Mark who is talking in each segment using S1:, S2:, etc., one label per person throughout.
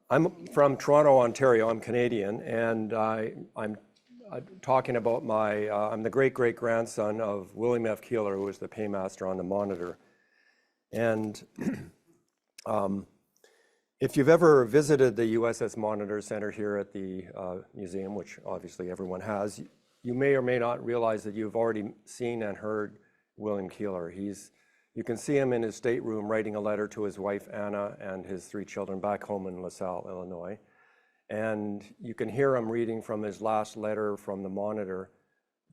S1: I'm from Toronto, Ontario. I'm Canadian, and I'm talking about I'm the great-great-grandson of William F. Keeler, who was the paymaster on the Monitor. And if you've ever visited the USS Monitor Center here at the museum, which obviously everyone has, you may or may not realize that you've already seen and heard William Keeler. You can see him in his stateroom writing a letter to his wife, Anna, and his 3 children back home in LaSalle, Illinois. And you can hear him reading from his last letter from the Monitor,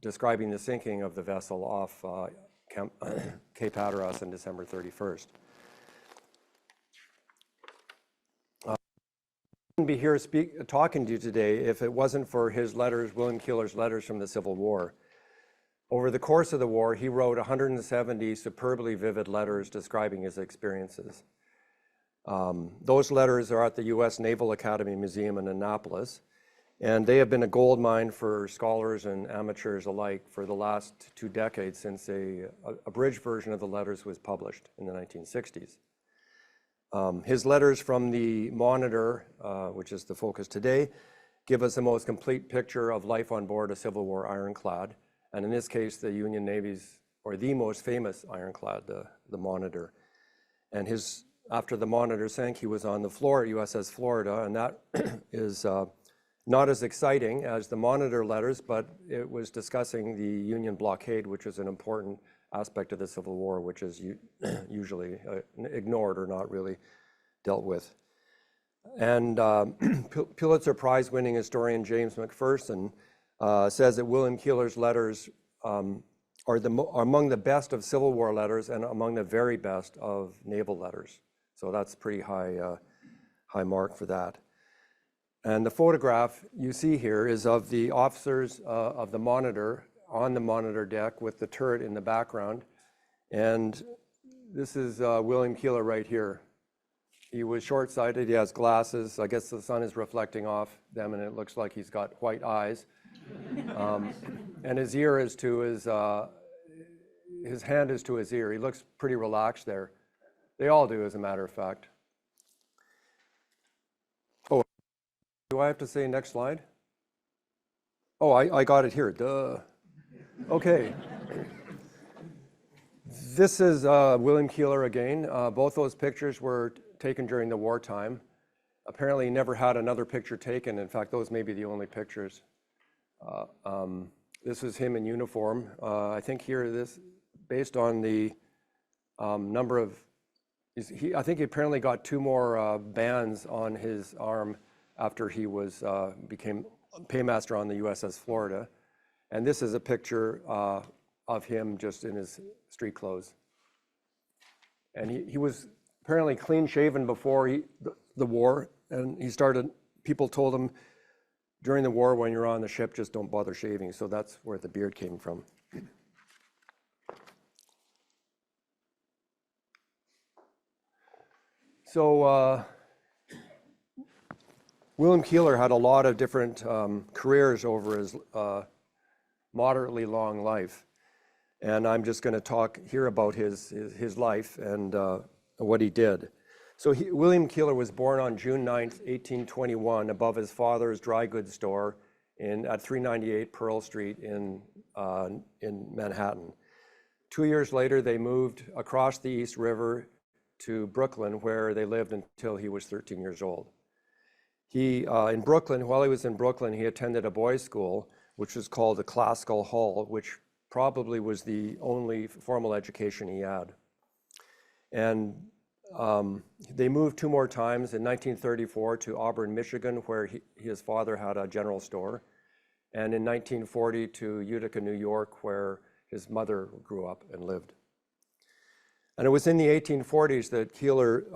S1: describing the sinking of the vessel off Cape Hatteras on December 31st. I wouldn't be here talking to you today if it wasn't for his letters, William Keeler's letters from the Civil War. Over the course of the war, he wrote 170 superbly vivid letters describing his experiences. Those letters are at the U.S. Naval Academy Museum in Annapolis, and they have been a gold mine for scholars and amateurs alike for the last 2 decades since a abridged version of the letters was published in the 1960s. His letters from the Monitor, which is the focus today, give us the most complete picture of life on board a Civil War ironclad, and in this case, the Union Navy's, or the most famous ironclad, the Monitor. And after the Monitor sank, he was on the USS Florida, and that is not as exciting as the Monitor letters, but it was discussing the Union blockade, which is an important aspect of the Civil War, which is usually ignored or not really dealt with. And Pulitzer-prize-winning historian James McPherson says that William Keeler's letters are among the best of Civil War letters and among the very best of naval letters. So that's pretty high mark for that. And the photograph you see here is of the officers of the Monitor on the Monitor deck with the turret in the background. And this is William Keeler right here. He was short-sighted, he has glasses. I guess the sun is reflecting off them and it looks like he's got white eyes. And his ear is to his hand is to his ear. He looks pretty relaxed there. They all do, as a matter of fact. Oh, do I have to say next slide? Oh, I got it here, duh. Okay. This is William Keeler again. Both those pictures were taken during the wartime. Apparently he never had another picture taken. In fact, those may be the only pictures. This is him in uniform. I think here, based on the number of, I think he apparently got 2 more bands on his arm after he became paymaster on the USS Florida. And this is a picture of him just in his street clothes. And he was apparently clean shaven before the war, and people told him during the war, when you're on the ship, just don't bother shaving. So that's where the beard came from. So William Keeler had a lot of different careers over his moderately long life. And I'm just going to talk here about his life and what he did. So William Keeler was born on June 9th, 1821, above his father's dry goods store at 398 Pearl Street in Manhattan. 2 years later, they moved across the East River to Brooklyn, where they lived until he was 13 years old. While he was in Brooklyn, he attended a boys' school, which was called the Classical Hall, which probably was the only formal education he had. And they moved 2 more times, in 1934 to Auburn, Michigan, where his father had a general store, and in 1940 to Utica, New York, where his mother grew up and lived. And it was in the 1840s that Keeler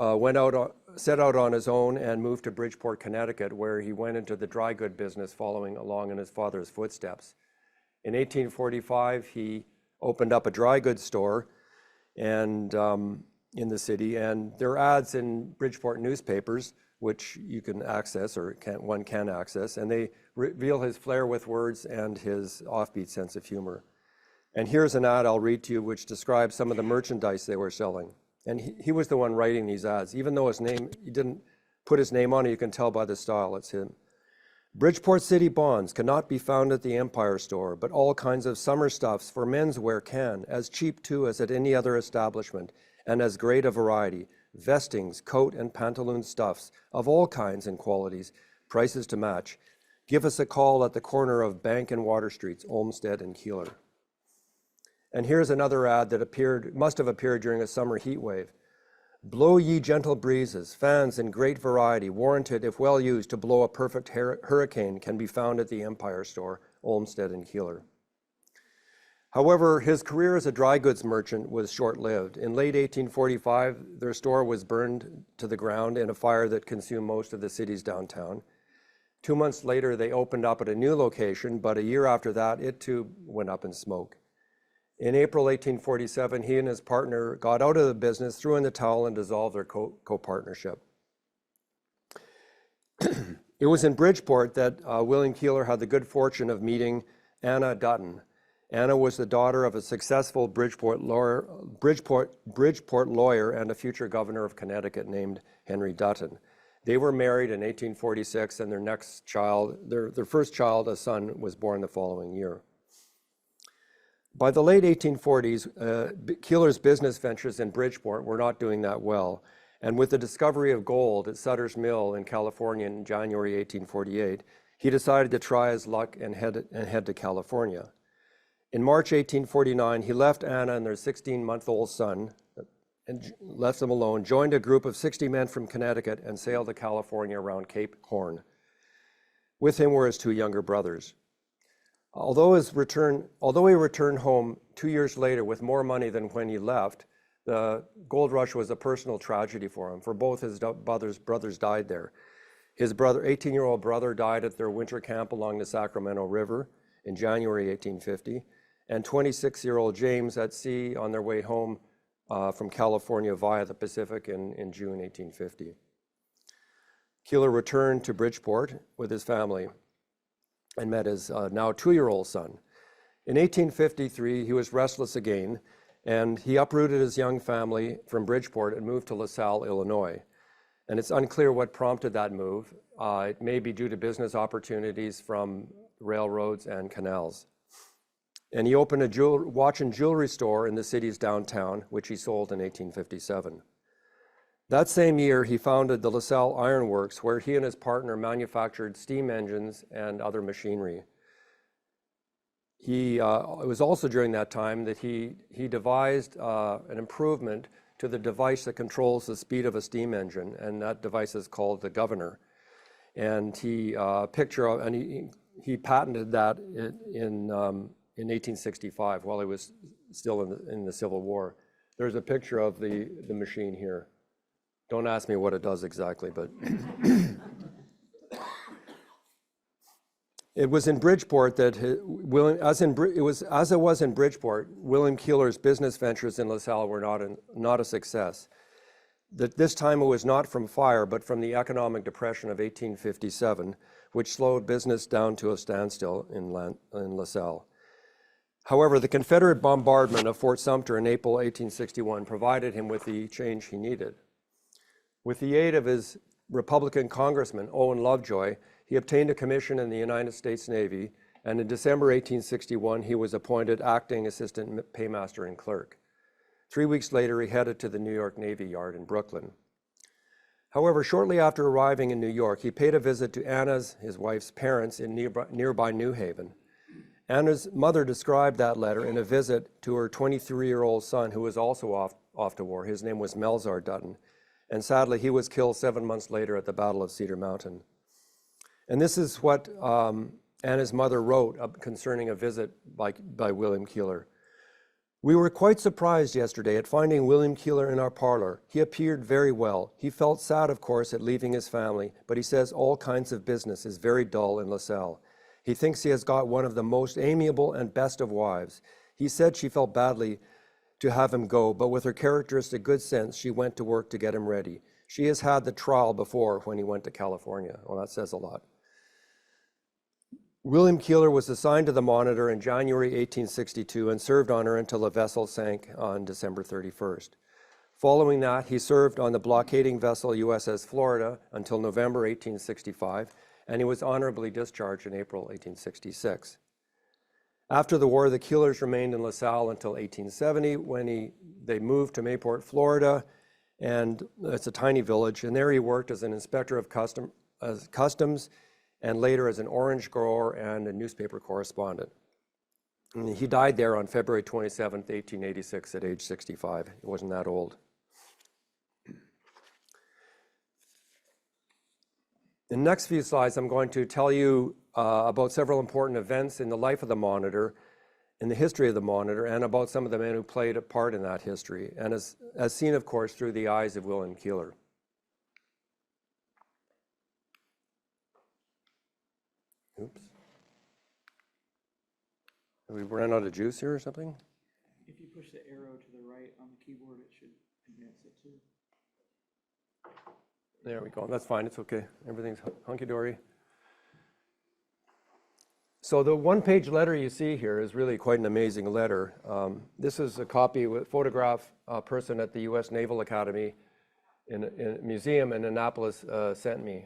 S1: set out on his own and moved to Bridgeport, Connecticut, where he went into the dry goods business following along in his father's footsteps. In 1845, he opened up a dry goods store and in the city, and there are ads in Bridgeport newspapers, which you can access, or one can access, and they reveal his flair with words and his offbeat sense of humor. And here's an ad I'll read to you, which describes some of the merchandise they were selling. And he was the one writing these ads. Even though his name, he didn't put his name on it. You can tell by the style, it's him. Bridgeport City bonds cannot be found at the Empire Store, but all kinds of summer stuffs for men's wear can, as cheap too as at any other establishment, and as great a variety. Vestings, coat and pantaloon stuffs of all kinds and qualities, prices to match. Give us a call at the corner of Bank and Water Streets, Olmsted and Keeler. And here's another ad that must have appeared during a summer heat wave. Blow ye gentle breezes, fans in great variety, warranted if well used to blow a perfect hurricane, can be found at the Empire Store, Olmsted and Keeler. However, his career as a dry goods merchant was short-lived. In late 1845, their store was burned to the ground in a fire that consumed most of the city's downtown. 2 months later, they opened up at a new location, but a year after that, it too went up in smoke. In April 1847, he and his partner got out of the business, threw in the towel, and dissolved their co-partnership. It was in Bridgeport that William Keeler had the good fortune of meeting Anna Dutton. Anna was the daughter of a successful Bridgeport lawyer and a future governor of Connecticut named Henry Dutton. They were married in 1846, and their first child, a son, was born the following year. By the late 1840s, Keeler's business ventures in Bridgeport were not doing that well, and with the discovery of gold at Sutter's Mill in California in January 1848, he decided to try his luck and head to California. In March 1849, he left Anna and their 16-month-old son, and left them alone, joined a group of 60 men from Connecticut, and sailed to California around Cape Horn. With him were his two younger brothers. Although he returned home 2 years later with more money than when he left, the gold rush was a personal tragedy for him, for both his brothers died there. His 18-year-old brother died at their winter camp along the Sacramento River in January 1850, and 26-year-old James at sea on their way home from California via the Pacific in June 1850. Keeler returned to Bridgeport with his family and met his now 2-year-old son. In 1853, he was restless again, and he uprooted his young family from Bridgeport and moved to LaSalle, Illinois. And it's unclear what prompted that move. It may be due to business opportunities from railroads and canals. And he opened a watch and jewelry store in the city's downtown, which he sold in 1857. That same year, he founded the LaSalle Iron Works, where he and his partner manufactured steam engines and other machinery. It was also during that time that he devised an improvement to the device that controls the speed of a steam engine, and that device is called the governor. And he patented that in 1865 while he was still in the Civil War. There's a picture of the machine here. Don't ask me what it does exactly, but it was in Bridgeport that as it was in Bridgeport, William Keeler's business ventures in LaSalle were not a success. This time it was not from fire, but from the economic depression of 1857, which slowed business down to a standstill in LaSalle. However, the Confederate bombardment of Fort Sumter in April 1861 provided him with the change he needed. With the aid of his Republican Congressman, Owen Lovejoy, he obtained a commission in the United States Navy, and in December 1861, he was appointed acting assistant paymaster and clerk. 3 weeks later, he headed to the New York Navy Yard in Brooklyn. However, shortly after arriving in New York, he paid a visit to Anna's, his wife's parents, in nearby New Haven. Anna's mother described that letter in a visit to her 23-year-old son, who was also off to war. His name was Melzar Dutton, and sadly, he was killed 7 months later at the Battle of Cedar Mountain. And this is what Anna's mother wrote concerning a visit by William Keeler. We were quite surprised yesterday at finding William Keeler in our parlor. He appeared very well. He felt sad, of course, at leaving his family, but he says all kinds of business is very dull in LaSalle. He thinks he has got one of the most amiable and best of wives. He said she felt badly to have him go, but with her characteristic good sense, she went to work to get him ready. She has had the trial before when he went to California. Well, that says a lot. William Keeler was assigned to the Monitor in January 1862 and served on her until the vessel sank on December 31st. Following that, he served on the blockading vessel USS Florida until November 1865, and he was honorably discharged in April 1866. After the war, the Keelers remained in LaSalle until 1870, when they moved to Mayport, Florida, and it's a tiny village, and there he worked as an inspector of customs, and later as an orange grower and a newspaper correspondent. And he died there on February 27th, 1886, at age 65. He wasn't that old. In the next few slides, I'm going to tell you about several important events in the life of the Monitor, in the history of the Monitor, and about some of the men who played a part in that history, and as seen, of course, through the eyes of William Keeler. Oops. Have we run out of juice here or something?
S2: If you push the arrow to the right on the keyboard, it should advance it too.
S1: There we go. That's fine. It's okay. Everything's hunky-dory. So the one-page letter you see here is really quite an amazing letter. This is a copy with photograph person at the U.S. Naval Academy in a museum in Annapolis sent me.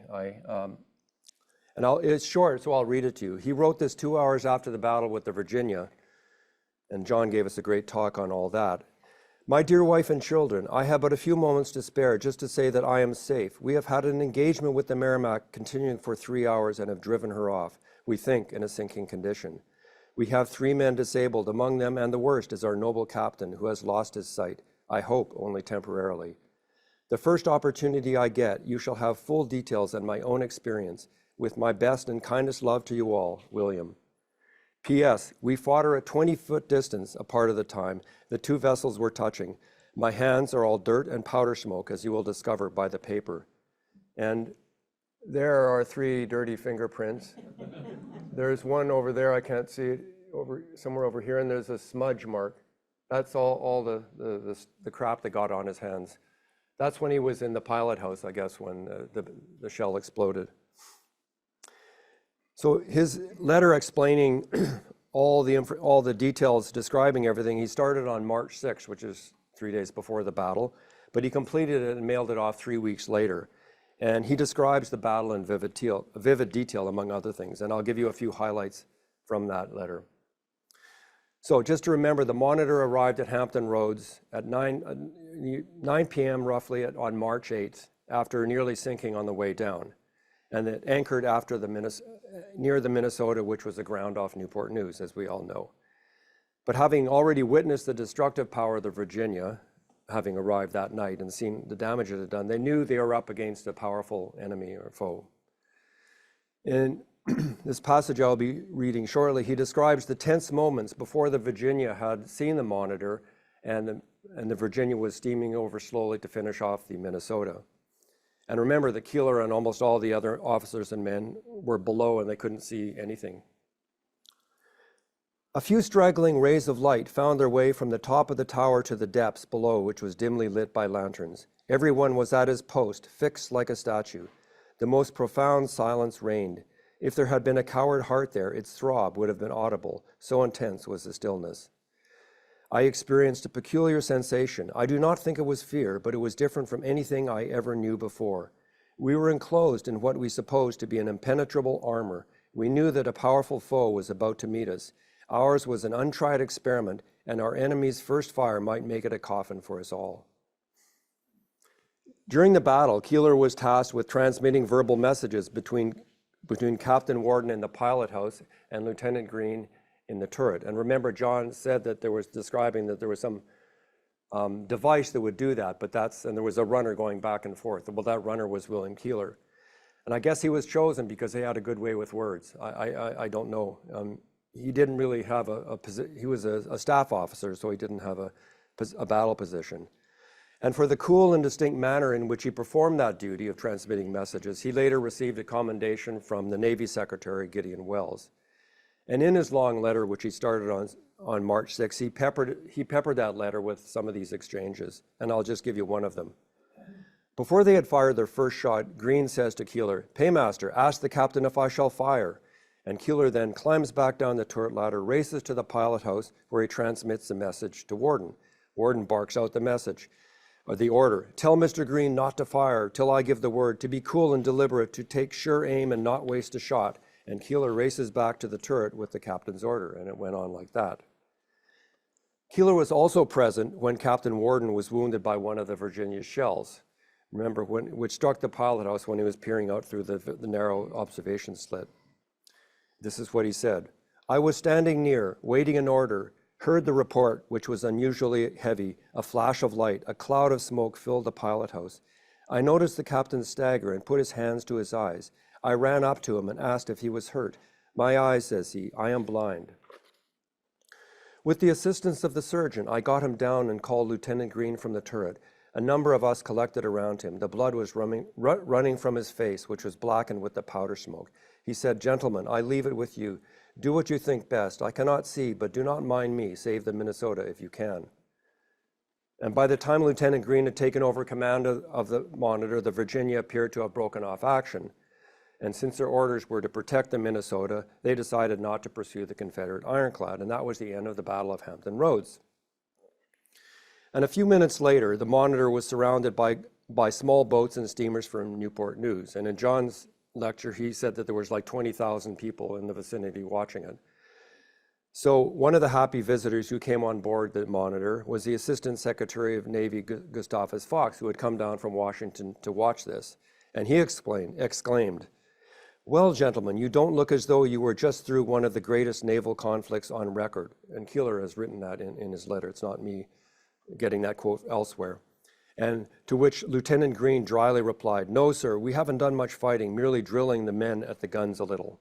S1: It's short, so I'll read it to you. He wrote this 2 hours after the battle with the Virginia, and John gave us a great talk on all that. My dear wife and children, I have but a few moments to spare just to say that I am safe. We have had an engagement with the Merrimack continuing for 3 hours and have driven her off, we think, in a sinking condition. We have 3 men disabled, among them, and the worst is our noble captain who has lost his sight, I hope only temporarily. The first opportunity I get, you shall have full details and my own experience. With my best and kindest love to you all, William. P.S. We fought her at 20-foot distance a part of the time. The 2 vessels were touching. My hands are all dirt and powder smoke, as you will discover by the paper. And there are 3 dirty fingerprints. There's one over there, I can't see it, somewhere over here, and there's a smudge mark. That's all the crap that got on his hands. That's when he was in the pilot house, I guess, when the shell exploded. So his letter explaining all the details, describing everything, he started on March 6th, which is 3 days before the battle, but he completed it and mailed it off 3 weeks later. And he describes the battle in vivid detail, among other things, and I'll give you a few highlights from that letter. So just to remember, the Monitor arrived at Hampton Roads at 9 p.m. roughly on March 8th, after nearly sinking on the way down. And it anchored after near the Minnesota, which was aground off Newport News, as we all know. But having already witnessed the destructive power of the Virginia, having arrived that night and seen the damage it had done, they knew they were up against a powerful enemy or foe. In this passage I'll be reading shortly, he describes the tense moments before the Virginia had seen the Monitor and the Virginia was steaming over slowly to finish off the Minnesota. And remember that Keeler and almost all the other officers and men were below and they couldn't see anything. A few straggling rays of light found their way from the top of the tower to the depths below, which was dimly lit by lanterns. Everyone was at his post, fixed like a statue. The most profound silence reigned. If there had been a coward heart there, its throb would have been audible, so intense was the stillness. I experienced a peculiar sensation. I do not think it was fear, but it was different from anything I ever knew before. We were enclosed in what we supposed to be an impenetrable armor. We knew that a powerful foe was about to meet us. Ours was an untried experiment, and our enemy's first fire might make it a coffin for us all. During the battle, Keeler was tasked with transmitting verbal messages between Captain Warden in the pilot house and Lieutenant Green in the turret. And remember, John said that there was some device that would do that, and there was a runner going back and forth. Well, that runner was William Keeler. And I guess he was chosen because he had a good way with words. I don't know. He didn't really have he was a staff officer, so he didn't have a battle position. And for the cool and distinct manner in which he performed that duty of transmitting messages, he later received a commendation from the Navy Secretary, Gideon Welles. And in his long letter, which he started on March 6, he peppered that letter with some of these exchanges, and I'll just give you one of them. Before they had fired their first shot, Green says to Keeler, "Paymaster, ask the captain if I shall fire." And Keeler then climbs back down the turret ladder, races to the pilot house, where he transmits the message to Warden. Warden barks out the message. or the order, tell Mr. Green not to fire till I give the word, to be cool and deliberate, to take sure aim and not waste a shot. And Keeler races back to the turret with the captain's order, and it went on like that. Keeler was also present when Captain Worden was wounded by one of the Virginia's shells. Remember, which struck the pilot house when he was peering out through the narrow observation slit. This is what he said. I was standing near, waiting an order, heard the report, which was unusually heavy, a flash of light, a cloud of smoke filled the pilot house. I noticed the captain stagger and put his hands to his eyes. I ran up to him and asked if he was hurt. My eyes, says he, I am blind. With the assistance of the surgeon, I got him down and called Lieutenant Green from the turret. A number of us collected around him. The blood was running from his face, which was blackened with the powder smoke. He said, gentlemen, I leave it with you. Do what you think best. I cannot see, but do not mind me. Save the Minnesota if you can. And by the time Lieutenant Green had taken over command of the Monitor, the Virginia appeared to have broken off action. And since their orders were to protect the Minnesota, they decided not to pursue the Confederate ironclad, and that was the end of the Battle of Hampton Roads. And a few minutes later, the Monitor was surrounded by small boats and steamers from Newport News. And in John's lecture, he said that there was like 20,000 people in the vicinity watching it. So one of the happy visitors who came on board the Monitor was the Assistant Secretary of Navy, Gustavus Fox, who had come down from Washington to watch this. And he exclaimed, well, gentlemen, you don't look as though you were just through one of the greatest naval conflicts on record. And Keeler has written that in his letter. It's not me getting that quote elsewhere. And to which Lieutenant Green dryly replied, no, sir, we haven't done much fighting, merely drilling the men at the guns a little.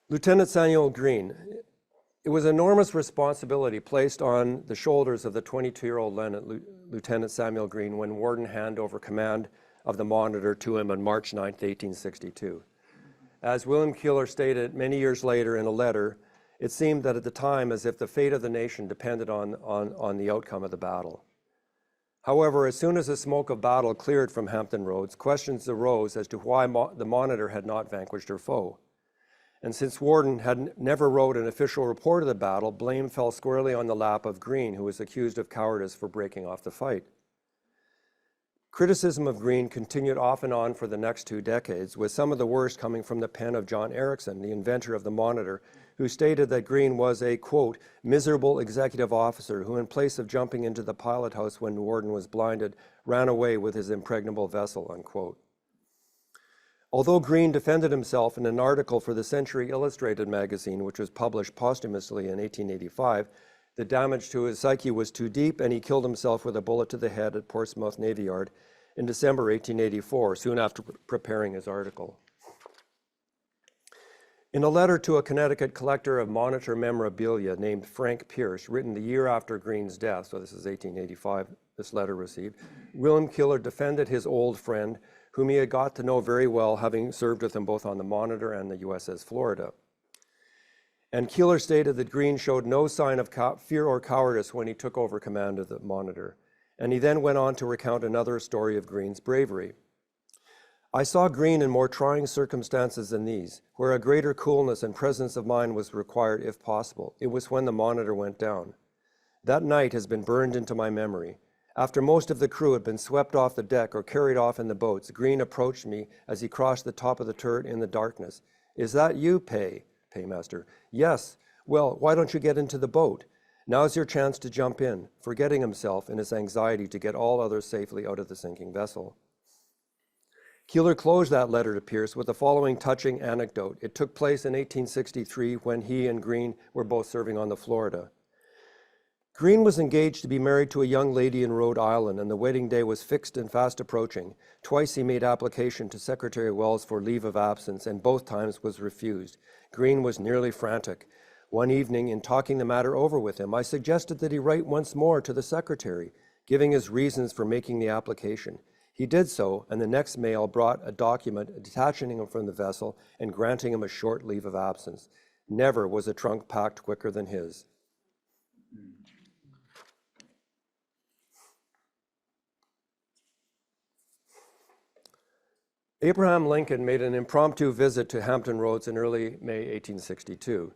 S1: Lieutenant Samuel Green. It was an enormous responsibility placed on the shoulders of the 22-year-old Lieutenant Samuel Green when Worden handed over command of the Monitor to him on March 9, 1862. As William Keeler stated many years later in a letter, it seemed that at the time as if the fate of the nation depended on the outcome of the battle. However, as soon as the smoke of battle cleared from Hampton Roads, questions arose as to why the Monitor had not vanquished her foe. And since Worden had never wrote an official report of the battle, blame fell squarely on the lap of Green, who was accused of cowardice for breaking off the fight. Criticism of Green continued off and on for the next 2 decades, with some of the worst coming from the pen of John Erickson, the inventor of the Monitor, who stated that Green was a, quote, miserable executive officer who, in place of jumping into the pilot house when Worden was blinded, ran away with his impregnable vessel, unquote. Although Green defended himself in an article for the Century Illustrated magazine, which was published posthumously in 1885, the damage to his psyche was too deep, and he killed himself with a bullet to the head at Portsmouth Navy Yard in December 1884, soon after preparing his article. In a letter to a Connecticut collector of Monitor memorabilia named Frank Pierce, written the year after Green's death, so this is 1885, this letter received, William Keeler defended his old friend, whom he had got to know very well, having served with him both on the Monitor and the USS Florida. And Keeler stated that Green showed no sign of fear or cowardice when he took over command of the Monitor. And he then went on to recount another story of Green's bravery. I saw Green in more trying circumstances than these, where a greater coolness and presence of mind was required if possible. It was when the Monitor went down. That night has been burned into my memory. After most of the crew had been swept off the deck or carried off in the boats, Green approached me as he crossed the top of the turret in the darkness. Is that you, Paymaster? Yes. Well, why don't you get into the boat? Now's your chance to jump in, forgetting himself in his anxiety to get all others safely out of the sinking vessel. Keeler closed that letter to Pierce with the following touching anecdote. It took place in 1863 when he and Green were both serving on the Florida. Green was engaged to be married to a young lady in Rhode Island, and the wedding day was fixed and fast approaching. Twice he made application to Secretary Wells for leave of absence, and both times was refused. Green was nearly frantic. One evening, in talking the matter over with him, I suggested that he write once more to the secretary, giving his reasons for making the application. He did so, and the next mail brought a document detaching him from the vessel and granting him a short leave of absence. Never was a trunk packed quicker than his. Abraham Lincoln made an impromptu visit to Hampton Roads in early May 1862.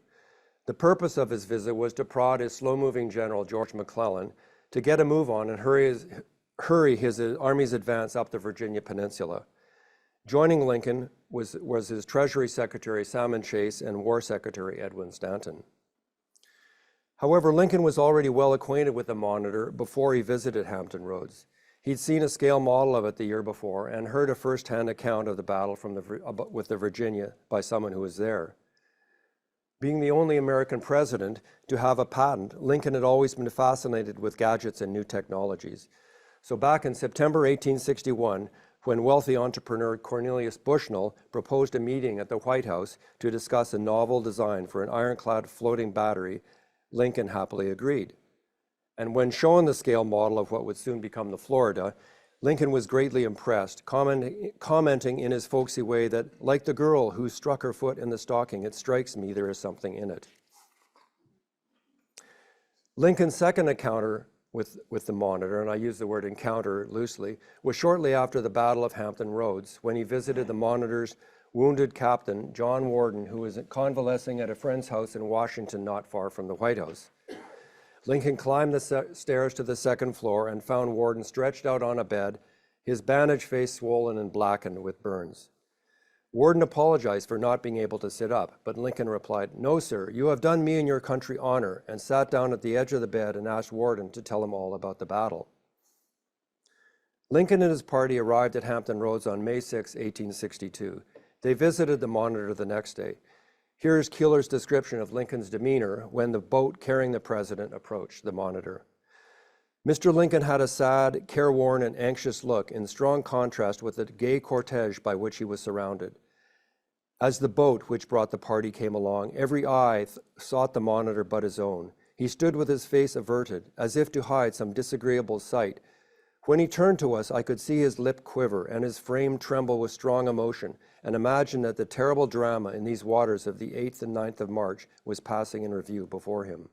S1: The purpose of his visit was to prod his slow-moving general, George McClellan, to get a move on and hurry his army's advance up the Virginia Peninsula. Joining Lincoln was his Treasury Secretary, Salmon Chase, and War Secretary, Edwin Stanton. However, Lincoln was already well acquainted with the Monitor before he visited Hampton Roads. He'd seen a scale model of it the year before and heard a first-hand account of the battle with the Virginia by someone who was there. Being the only American president to have a patent, Lincoln had always been fascinated with gadgets and new technologies. So back in September 1861, when wealthy entrepreneur Cornelius Bushnell proposed a meeting at the White House to discuss a novel design for an ironclad floating battery, Lincoln happily agreed. And when shown the scale model of what would soon become the Florida, Lincoln was greatly impressed, commenting in his folksy way that, like the girl who struck her foot in the stocking, it strikes me there is something in it. Lincoln's second encounter with the Monitor, and I use the word encounter loosely, was shortly after the Battle of Hampton Roads, when he visited the Monitor's wounded captain, John Worden, who was convalescing at a friend's house in Washington not far from the White House. Lincoln climbed the stairs to the second floor and found Worden stretched out on a bed, his bandaged face swollen and blackened with burns. Worden apologized for not being able to sit up, but Lincoln replied, "No, sir, you have done me and your country honor," and sat down at the edge of the bed and asked Worden to tell him all about the battle. Lincoln and his party arrived at Hampton Roads on May 6, 1862. They visited the Monitor the next day. Here's Keeler's description of Lincoln's demeanor when the boat carrying the president approached the Monitor. Mr. Lincoln had a sad, careworn, and anxious look in strong contrast with the gay cortege by which he was surrounded. As the boat which brought the party came along, every eye sought the Monitor but his own. He stood with his face averted, as if to hide some disagreeable sight. When he turned to us, I could see his lip quiver and his frame tremble with strong emotion, and imagine that the terrible drama in these waters of the 8th and 9th of March was passing in review before him.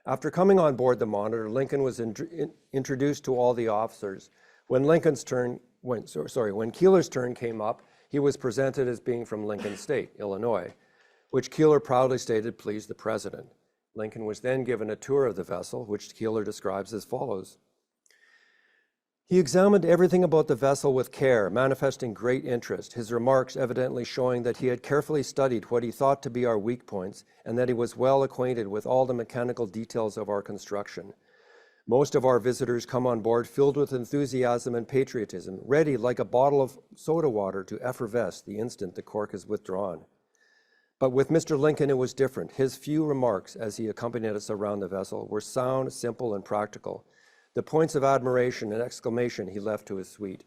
S1: After coming on board the Monitor, Lincoln was introduced to all the officers. When Keeler's turn came up, he was presented as being from Lincoln State, Illinois, which Keeler proudly stated pleased the president. Lincoln was then given a tour of the vessel, which Keeler describes as follows. He examined everything about the vessel with care, manifesting great interest, his remarks evidently showing that he had carefully studied what he thought to be our weak points and that he was well acquainted with all the mechanical details of our construction. Most of our visitors come on board filled with enthusiasm and patriotism, ready like a bottle of soda water to effervesce the instant the cork is withdrawn. But with Mr. Lincoln, it was different. His few remarks as he accompanied us around the vessel were sound, simple, and practical. The points of admiration and exclamation he left to his suite.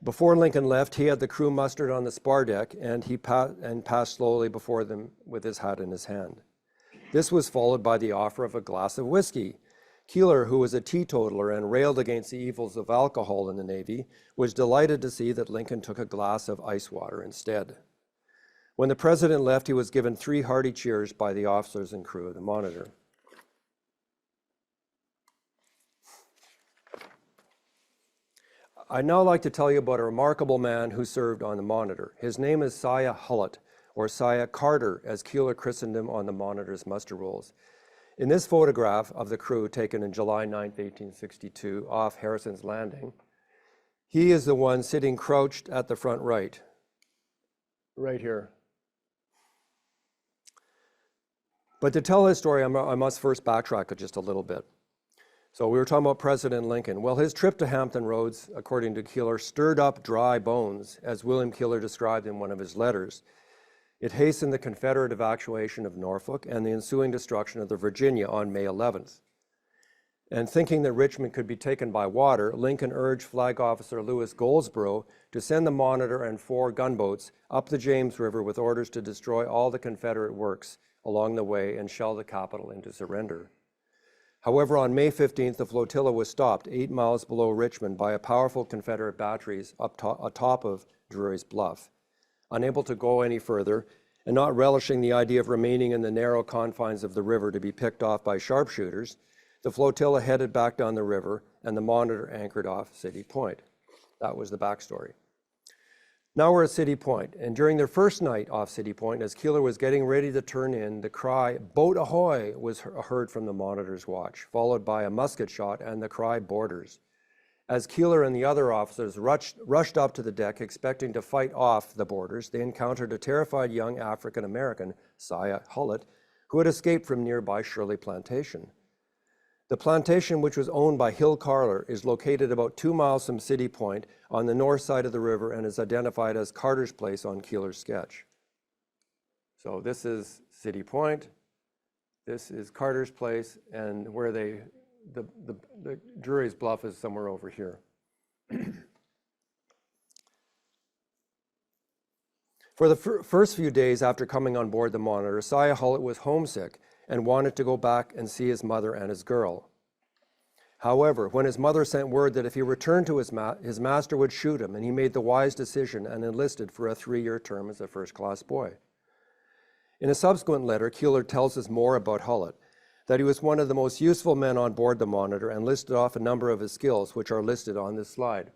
S1: Before Lincoln left, he had the crew mustered on the spar deck, and he passed slowly before them with his hat in his hand. This was followed by the offer of a glass of whiskey. Keeler, who was a teetotaler and railed against the evils of alcohol in the Navy, was delighted to see that Lincoln took a glass of ice water instead. When the president left, he was given 3 hearty cheers by the officers and crew of the Monitor. I'd now like to tell you about a remarkable man who served on the Monitor. His name is Sia Hullet, or Sia Carter, as Keeler christened him on the Monitor's muster rolls. In this photograph of the crew taken in July 9, 1862, off Harrison's Landing, he is the one sitting crouched at the front right here. But to tell his story, I must first backtrack just a little bit. So we were talking about President Lincoln. Well, his trip to Hampton Roads, according to Keeler, stirred up dry bones, as William Keeler described in one of his letters. It hastened the Confederate evacuation of Norfolk and the ensuing destruction of the Virginia on May 11th. And thinking that Richmond could be taken by water, Lincoln urged Flag Officer Lewis Goldsborough to send the Monitor and 4 gunboats up the James River with orders to destroy all the Confederate works along the way and shell the capital into surrender. However, on May 15th, the flotilla was stopped 8 miles below Richmond by a powerful Confederate batteries atop of Drury's Bluff. Unable to go any further, and not relishing the idea of remaining in the narrow confines of the river to be picked off by sharpshooters, the flotilla headed back down the river, and the Monitor anchored off City Point. That was the backstory. Now we're at City Point, and during their first night off City Point, as Keeler was getting ready to turn in, the cry, "Boat ahoy!" was heard from the Monitor's watch, followed by a musket shot and the cry, "Boarders." As Keeler and the other officers rushed up to the deck expecting to fight off the boarders, they encountered a terrified young African-American, Sia Hullet, who had escaped from nearby Shirley Plantation. The plantation, which was owned by Hill Carter, is located about 2 miles from City Point on the north side of the river and is identified as Carter's Place on Keeler's sketch. So this is City Point, this is Carter's Place, and where the Drury's Bluff is somewhere over here. For the first few days after coming on board the Monitor, Sia Hullet was homesick and wanted to go back and see his mother and his girl. However, when his mother sent word that if he returned to his master would shoot him, and he made the wise decision and enlisted for a 3-year term as a first-class boy. In a subsequent letter, Keeler tells us more about Hullet, that he was one of the most useful men on board the Monitor, and listed off a number of his skills, which are listed on this slide.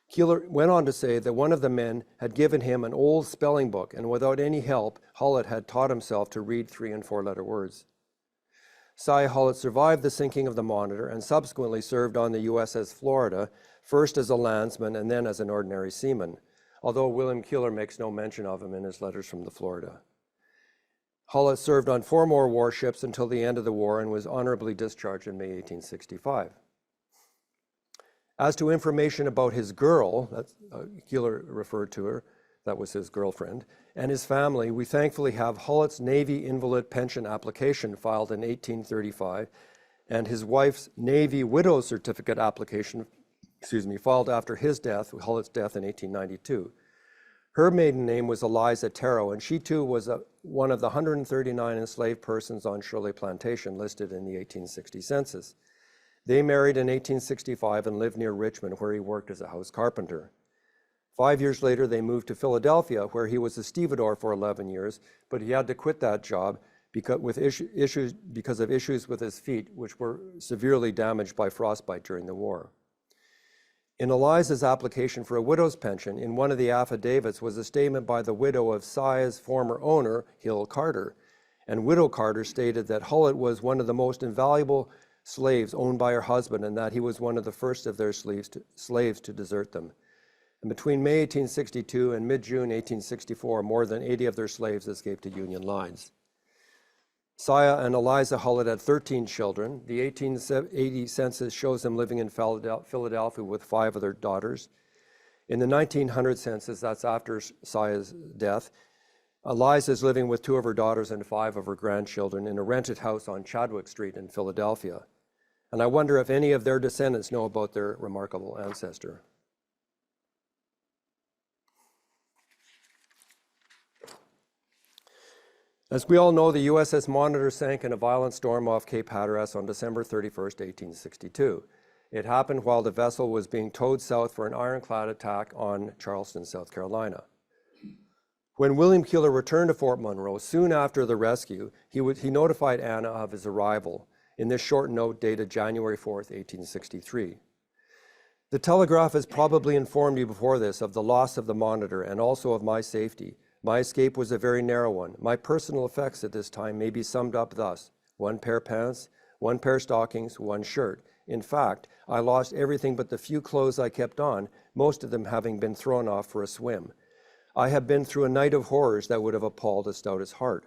S1: Keeler went on to say that one of the men had given him an old spelling book, and without any help, Hullet had taught himself to read 3- and 4-letter words. Sia Hullet survived the sinking of the Monitor and subsequently served on the USS Florida, first as a landsman and then as an ordinary seaman, although William Keeler makes no mention of him in his letters from the Florida. Hullet served on 4 more warships until the end of the war and was honorably discharged in May 1865. As to information about his girl, that's, Keeler referred to her, that was his girlfriend, and his family, we thankfully have Hullet's Navy Invalid Pension application filed in 1835 and his wife's Navy Widow Certificate application, filed after his death, Hullet's death in 1892. Her maiden name was Eliza Tarrow, and she too was one of the 139 enslaved persons on Shirley Plantation listed in the 1860 census. They married in 1865 and lived near Richmond, where he worked as a house carpenter. 5 years later, they moved to Philadelphia, where he was a stevedore for 11 years, but he had to quit that job because of issues with his feet, which were severely damaged by frostbite during the war. In Eliza's application for a widow's pension, in one of the affidavits was a statement by the widow of Sia's former owner, Hill Carter, and Widow Carter stated that Hullet was one of the most invaluable slaves owned by her husband, and that he was one of the first of their slaves to desert them. And between May 1862 and mid-June 1864, more than 80 of their slaves escaped to Union lines. Sia and Eliza Hullet had 13 children. The 1880 census shows them living in Philadelphia with 5 of their daughters. In the 1900 census, that's after Sia's death, Eliza is living with 2 of her daughters and 5 of her grandchildren in a rented house on Chadwick Street in Philadelphia. And I wonder if any of their descendants know about their remarkable ancestor. As we all know, the USS Monitor sank in a violent storm off Cape Hatteras on December 31st, 1862. It happened while the vessel was being towed south for an ironclad attack on Charleston, South Carolina. When William Keeler returned to Fort Monroe, soon after the rescue, he notified Anna of his arrival in this short note dated January 4th, 1863. The telegraph has probably informed you before this of the loss of the Monitor and also of my safety. My escape was a very narrow one. My personal effects at this time may be summed up thus: 1 pair of pants, 1 pair of stockings, 1 shirt. In fact, I lost everything but the few clothes I kept on, most of them having been thrown off for a swim. I have been through a night of horrors that would have appalled the stoutest heart.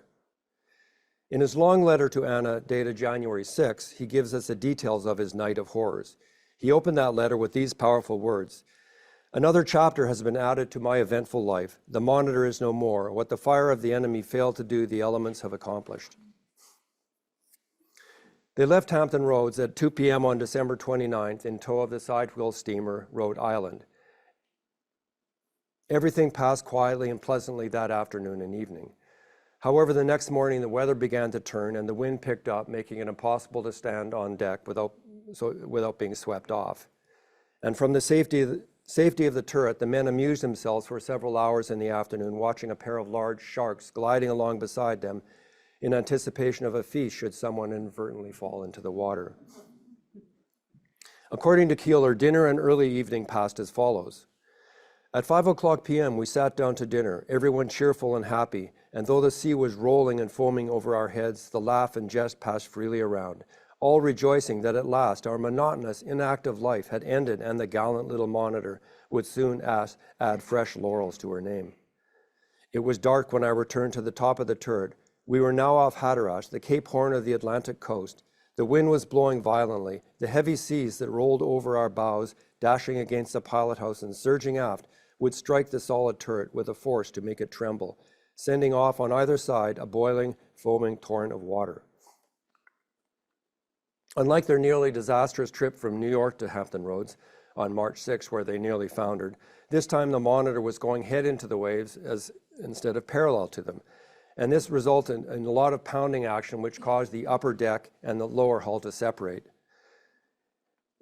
S1: In his long letter to Anna, dated January 6, he gives us the details of his night of horrors. He opened that letter with these powerful words: "Another chapter has been added to my eventful life. The Monitor is no more. What the fire of the enemy failed to do, the elements have accomplished." They left Hampton Roads at 2 p.m. on December 29th in tow of the sidewheel steamer Rhode Island. Everything passed quietly and pleasantly that afternoon and evening. However, the next morning the weather began to turn and the wind picked up, making it impossible to stand on deck without being swept off. And from the safety of the turret, the men amused themselves for several hours in the afternoon, watching a pair of large sharks gliding along beside them in anticipation of a feast should someone inadvertently fall into the water. According to Keeler, dinner and early evening passed as follows. At 5:00 p.m., we sat down to dinner, everyone cheerful and happy, and though the sea was rolling and foaming over our heads, the laugh and jest passed freely around, all rejoicing that at last our monotonous, inactive life had ended and the gallant little Monitor would soon add fresh laurels to her name. It was dark when I returned to the top of the turret. We were now off Hatteras, the Cape Horn of the Atlantic coast. The wind was blowing violently. The heavy seas that rolled over our bows, dashing against the pilot house and surging aft, would strike the solid turret with a force to make it tremble, sending off on either side a boiling, foaming torrent of water. Unlike their nearly disastrous trip from New York to Hampton Roads on March 6, where they nearly foundered, this time the Monitor was going head into the waves instead of parallel to them. And this resulted in a lot of pounding action, which caused the upper deck and the lower hull to separate.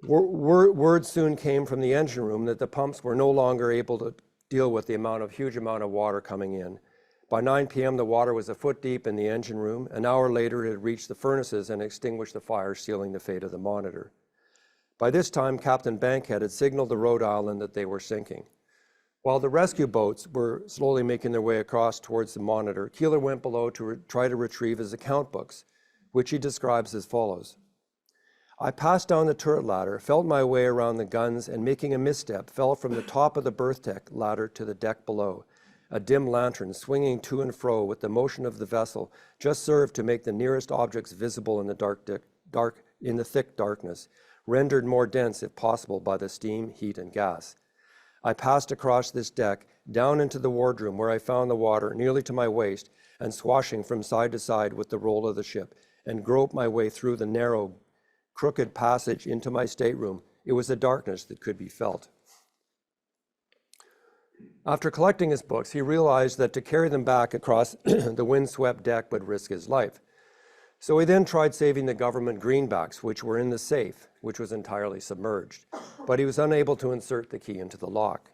S1: Word soon came from the engine room that the pumps were no longer able to deal with the huge amount of water coming in. By 9 p.m., the water was a foot deep in the engine room. An hour later, it had reached the furnaces and extinguished the fire, sealing the fate of the Monitor. By this time, Captain Bankhead had signaled the Rhode Island that they were sinking. While the rescue boats were slowly making their way across towards the Monitor, Keeler went below to try to retrieve his account books, which he describes as follows. I passed down the turret ladder, felt my way around the guns, and making a misstep, fell from the top of the berth deck ladder to the deck below. A dim lantern, swinging to and fro with the motion of the vessel, just served to make the nearest objects visible in the thick darkness, rendered more dense, if possible, by the steam, heat, and gas. I passed across this deck, down into the wardroom, where I found the water nearly to my waist and swashing from side to side with the roll of the ship, and groped my way through the narrow, crooked passage into my stateroom. It was a darkness that could be felt. After collecting his books, he realized that to carry them back across the windswept deck would risk his life. So he then tried saving the government greenbacks, which were in the safe, which was entirely submerged, but he was unable to insert the key into the lock.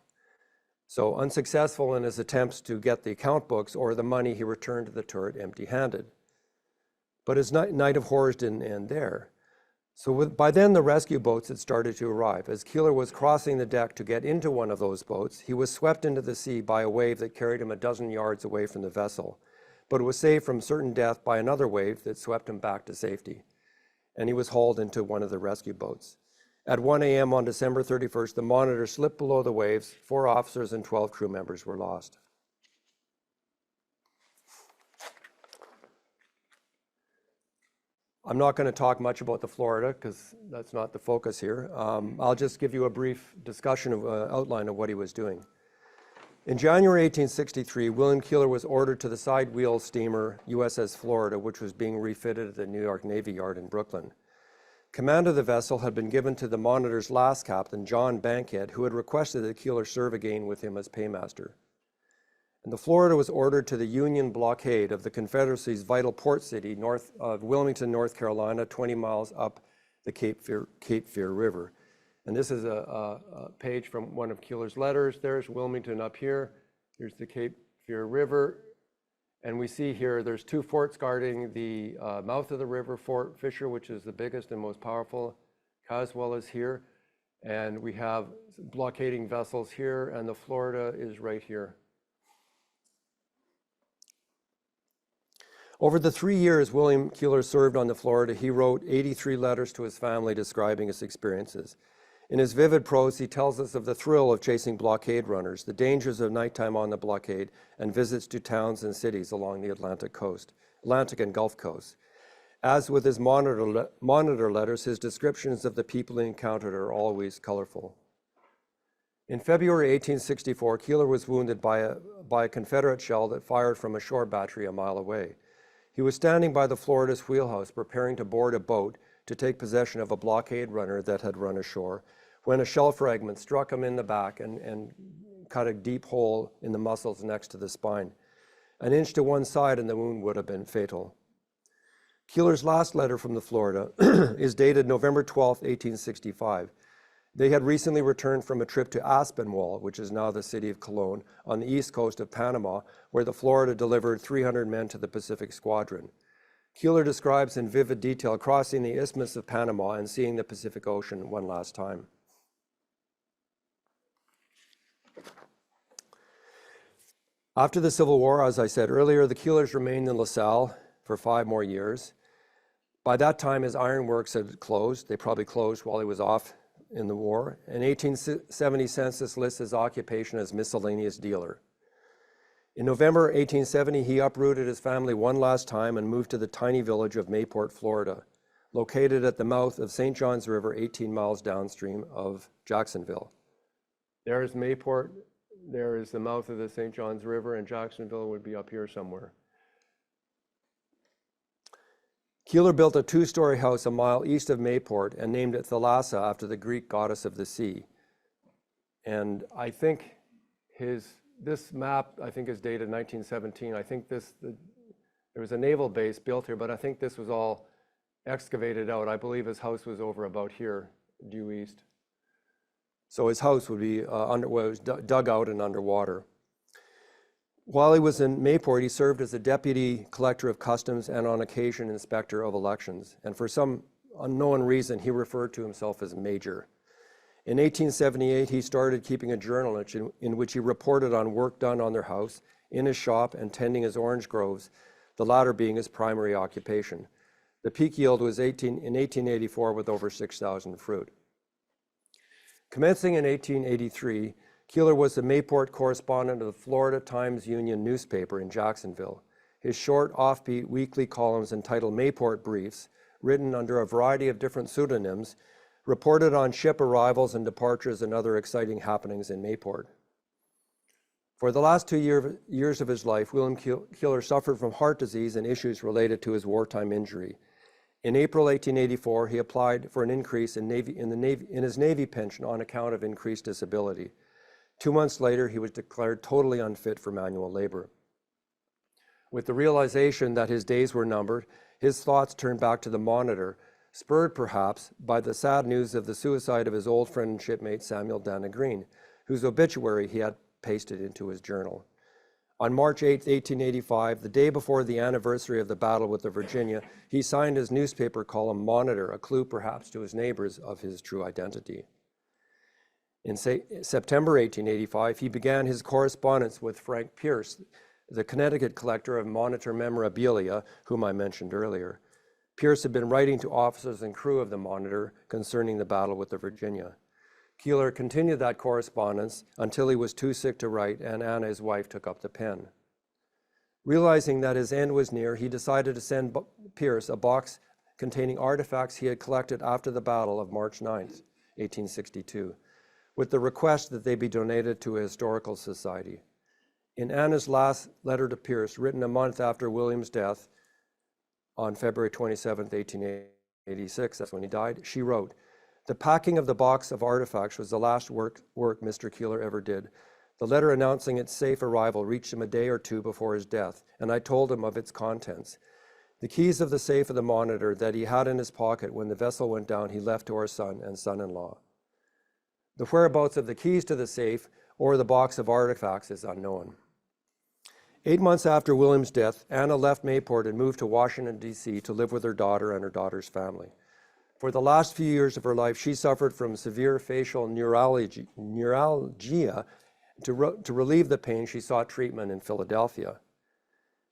S1: So unsuccessful in his attempts to get the account books or the money, he returned to the turret empty-handed. But his night of horrors didn't end there. So by then, the rescue boats had started to arrive. As Keeler was crossing the deck to get into one of those boats, he was swept into the sea by a wave that carried him a dozen yards away from the vessel, but was saved from certain death by another wave that swept him back to safety, and he was hauled into one of the rescue boats. At 1 a.m. on December 31st, the Monitor slipped below the waves. 4 officers and 12 crew members were lost. I'm not going to talk much about the Florida because that's not the focus here. I'll just give you a brief discussion of outline of what he was doing. In January 1863, William Keeler was ordered to the side wheel steamer USS Florida, which was being refitted at the New York Navy Yard in Brooklyn. Command of the vessel had been given to the Monitor's last captain, John Bankhead, who had requested that Keeler serve again with him as paymaster. And the Florida was ordered to the Union blockade of the Confederacy's vital port city north of Wilmington, North Carolina, 20 miles up the Cape Fear River. And this is a page from one of Keeler's letters. There's Wilmington up here. Here's the Cape Fear River. And we see here there's 2 forts guarding the mouth of the river, Fort Fisher, which is the biggest and most powerful. Caswell is here. And we have blockading vessels here, and the Florida is right here. Over the 3 years William Keeler served on the Florida, he wrote 83 letters to his family describing his experiences. In his vivid prose, he tells us of the thrill of chasing blockade runners, the dangers of nighttime on the blockade, and visits to towns and cities along the Atlantic and Gulf coast. As with his Monitor letters, his descriptions of the people he encountered are always colorful. In February 1864, Keeler was wounded by a Confederate shell that fired from a shore battery a mile away. He was standing by the Florida's wheelhouse preparing to board a boat to take possession of a blockade runner that had run ashore, when a shell fragment struck him in the back and cut a deep hole in the muscles next to the spine. An inch to one side and the wound would have been fatal. Keeler's last letter from the Florida is dated November 12, 1865. They had recently returned from a trip to Aspinwall, which is now the city of Cologne, on the east coast of Panama, where the Florida delivered 300 men to the Pacific Squadron. Keeler describes in vivid detail crossing the Isthmus of Panama and seeing the Pacific Ocean one last time. After the Civil War, as I said earlier, the Keelers remained in LaSalle for 5 more years. By that time, his ironworks had closed. They probably closed while he was off in the war. An 1870 census lists his occupation as miscellaneous dealer. In November 1870, he uprooted his family one last time and moved to the tiny village of Mayport, Florida, located at the mouth of St. John's River, 18 miles downstream of Jacksonville. There's Mayport. There is the mouth of the St. John's River, and Jacksonville would be up here somewhere. Keeler built a 2-story house a mile east of Mayport and named it Thalassa after the Greek goddess of the sea. And I think this map, I think, is dated 1917. I think there was a naval base built here, but I think this was all excavated out. I believe his house was over about here, due east. So his house would be was dug out and underwater. While he was in Mayport, he served as a deputy collector of customs and on occasion inspector of elections. And for some unknown reason, he referred to himself as Major. In 1878, he started keeping a journal in which he reported on work done on their house, in his shop, and tending his orange groves, the latter being his primary occupation. The peak yield was in 1884 with over 6,000 fruit. Commencing in 1883, Keeler was the Mayport correspondent of the Florida Times-Union newspaper in Jacksonville. His short, offbeat weekly columns entitled Mayport Briefs, written under a variety of different pseudonyms, reported on ship arrivals and departures and other exciting happenings in Mayport. For the last 2 years of his life, William Keeler suffered from heart disease and issues related to his wartime injury. In April 1884, he applied for an increase in his Navy pension on account of increased disability. 2 months later, he was declared totally unfit for manual labor. With the realization that his days were numbered, his thoughts turned back to the Monitor, spurred perhaps by the sad news of the suicide of his old friend and shipmate Samuel Dana Green, whose obituary he had pasted into his journal. On March 8, 1885, the day before the anniversary of the battle with the Virginia, he signed his newspaper column Monitor, a clue perhaps to his neighbors of his true identity. In September 1885, he began his correspondence with Frank Pierce, the Connecticut collector of Monitor memorabilia, whom I mentioned earlier. Pierce had been writing to officers and crew of the Monitor concerning the battle with the Virginia. Keeler continued that correspondence until he was too sick to write, and Anna, his wife, took up the pen. Realizing that his end was near, he decided to send Pierce a box containing artifacts he had collected after the Battle of March 9, 1862, with the request that they be donated to a historical society. In Anna's last letter to Pierce, written a month after William's death on February 27, 1886, that's when he died, she wrote, "The packing of the box of artifacts was the last work Mr. Keeler ever did. The letter announcing its safe arrival reached him a day or two before his death, and I told him of its contents. The keys of the safe of the Monitor that he had in his pocket when the vessel went down he left to our son and son-in-law. The whereabouts of the keys to the safe or the box of artifacts is unknown." 8 months after William's death, Anna left Mayport and moved to Washington, D.C. to live with her daughter and her daughter's family. For the last few years of her life, she suffered from severe facial neuralgia. To relieve the pain, she sought treatment in Philadelphia.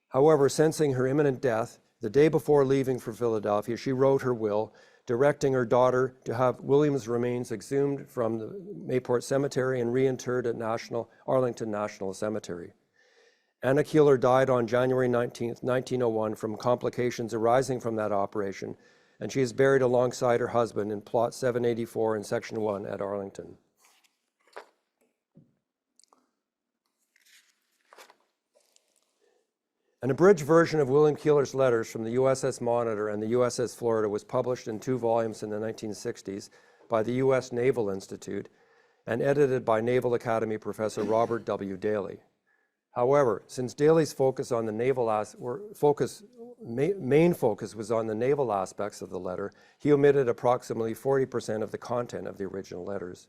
S1: However, sensing her imminent death, the day before leaving for Philadelphia, she wrote her will, directing her daughter to have William's remains exhumed from the Mayport Cemetery and reinterred at Arlington National Cemetery. Anna Keeler died on January 19, 1901, from complications arising from that operation, and she is buried alongside her husband in Plot 784 in Section 1 at Arlington. An abridged version of William Keeler's letters from the USS Monitor and the USS Florida was published in 2 volumes in the 1960s by the U.S. Naval Institute and edited by Naval Academy professor Robert W. Daly. However, since Daly's focus on the main focus was on the naval aspects of the letter, he omitted approximately 40% of the content of the original letters.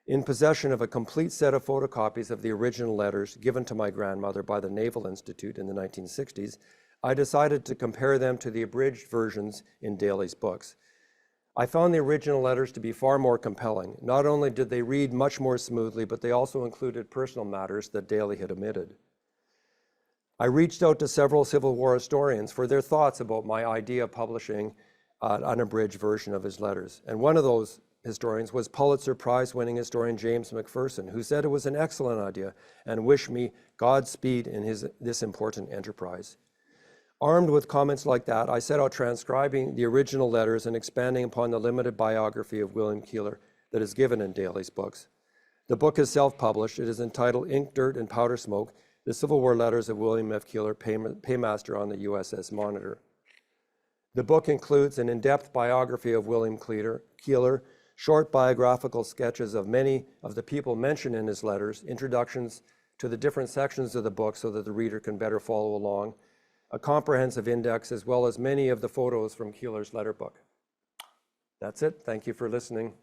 S1: In possession of a complete set of photocopies of the original letters given to my grandmother by the Naval Institute in the 1960s, I decided to compare them to the abridged versions in Daly's books. I found the original letters to be far more compelling. Not only did they read much more smoothly, but they also included personal matters that Daly had omitted. I reached out to several Civil War historians for their thoughts about my idea of publishing an unabridged version of his letters. And one of those historians was Pulitzer-prize-winning historian James McPherson, who said it was an excellent idea and wished me Godspeed in this important enterprise. Armed with comments like that, I set out transcribing the original letters and expanding upon the limited biography of William Keeler that is given in Daly's books. The book is self-published. It is entitled Ink, Dirt, and Powder Smoke, The Civil War Letters of William F. Keeler, Paymaster on the USS Monitor. The book includes an in-depth biography of William Keeler, short biographical sketches of many of the people mentioned in his letters, introductions to the different sections of the book so that the reader can better follow along, a comprehensive index, as well as many of the photos from Keeler's letter book. That's it. Thank you for listening.